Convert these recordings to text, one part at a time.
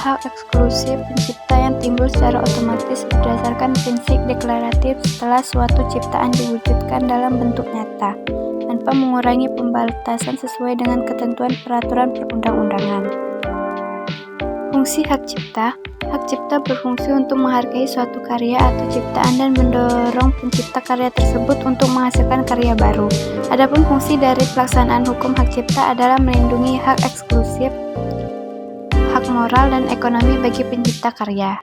hak eksklusif pencipta yang timbul secara otomatis berdasarkan prinsip deklaratif setelah suatu ciptaan diwujudkan dalam bentuk nyata, tanpa mengurangi pembatasan sesuai dengan ketentuan peraturan perundang-undangan. Fungsi hak cipta berfungsi untuk menghargai suatu karya atau ciptaan dan mendorong pencipta karya tersebut untuk menghasilkan karya baru. Adapun fungsi dari pelaksanaan hukum hak cipta adalah melindungi hak eksklusif, hak moral dan ekonomi bagi pencipta karya.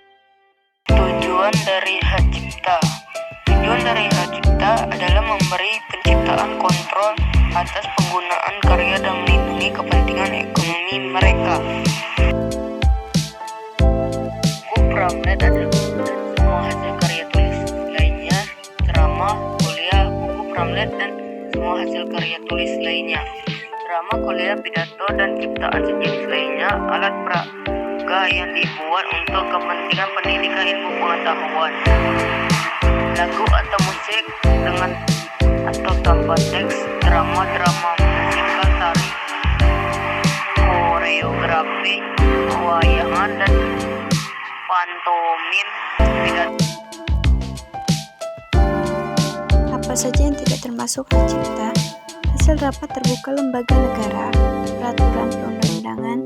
Tujuan dari hak cipta adalah memberi penciptaan kontrol atas penggunaan karya dan melindungi kepentingan ekonomi mereka. Pamflet adalah semua hasil karya tulis lainnya, ceramah, kuliah, buku pamflet dan semua hasil karya tulis lainnya. Ceramah, kuliah, pidato dan ciptaan sejenis lainnya, alat peraga yang dibuat untuk kepentingan pendidikan ilmu pengetahuan. Lagu atau musik dengan atau tanpa teks, drama musikal, tari, koreografi, pewayangan dan pantomim, pidato. Apa saja yang tidak termasuk hak cipta? Hasil rapat terbuka lembaga negara, peraturan perundang-undangan,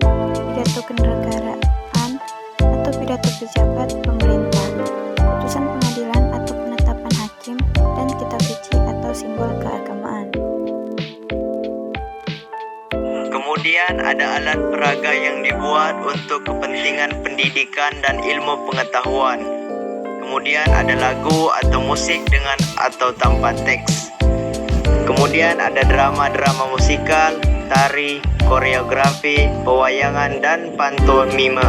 pidato kenegaraan, atau pidato pejabat pemerintah, putusan pengadilan atau penetapan hakim, dan kitab suci atau simbol keagamaan. Kemudian ada alat peraga yang dibuat untuk kepentingan pendidikan dan ilmu pengetahuan. Kemudian ada lagu atau musik dengan atau tanpa teks. Kemudian ada drama musikal, tari, koreografi, pewayangan, dan pantomime.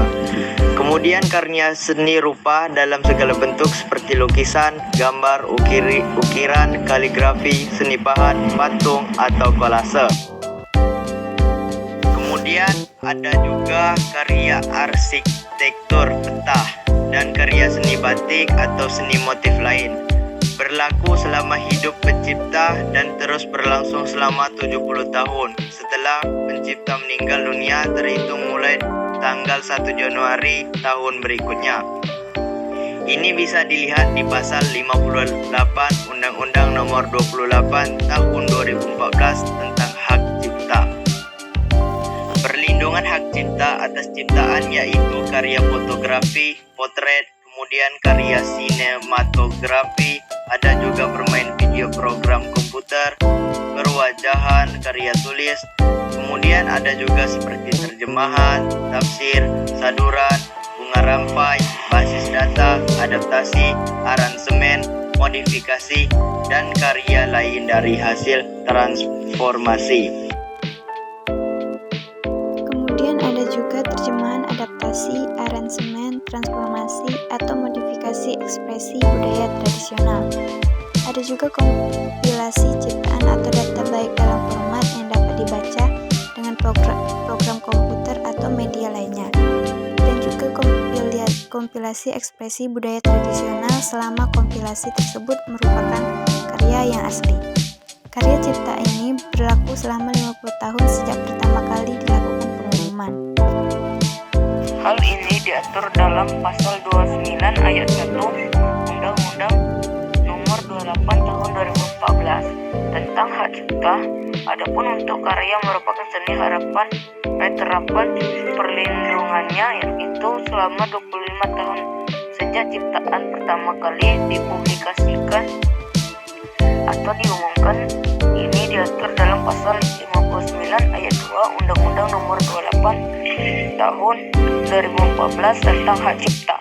Kemudian karya seni rupa dalam segala bentuk seperti lukisan, gambar, ukiran, kaligrafi, seni pahat, patung, atau kolase. Kemudian ada juga karya arsitektur peta dan karya seni batik atau seni motif lain. Berlaku selama hidup pencipta dan terus berlangsung selama 70 tahun setelah pencipta meninggal dunia terhitung mulai tanggal 1 Januari tahun berikutnya. Ini bisa dilihat di pasal 58 Undang-Undang Nomor 28 Tahun 2014 tentang hak cipta. Perlindungan hak cipta atas ciptaan yaitu karya fotografi, potret, kemudian karya sinematografi, ada juga bermain video program komputer, perwajahan, karya tulis, kemudian ada juga seperti terjemahan, tafsir, saduran, bunga rampai, basis data, adaptasi, aransemen, modifikasi, dan karya lain dari hasil transformasi. Kemudian ada juga terjemahan, adaptasi, aransemen, transformasi, atau modifikasi ekspresi budaya tradisional. Ada juga kompilasi ciptaan atau data baik dalam format yang dapat dibaca dengan program komputer atau media lainnya. Dan juga kompilasi ekspresi budaya tradisional selama kompilasi tersebut merupakan karya yang asli. Karya cipta ini berlaku selama 50 tahun sejak pertama kali dilakukan pengumuman. Hal ini diatur dalam pasal 29 ayat 1 Undang-Undang Nomor 28 Tahun 2014 tentang hak cipta. Adapun untuk karya merupakan seni terapan perlindungannya yaitu selama 25 tahun sejak ciptaan pertama kali dipublikasikan atau diumumkan. Ini diatur dalam pasal 59 ayat 2 Undang-Undang Nomor 28 Tahun 2014 tentang hak cipta.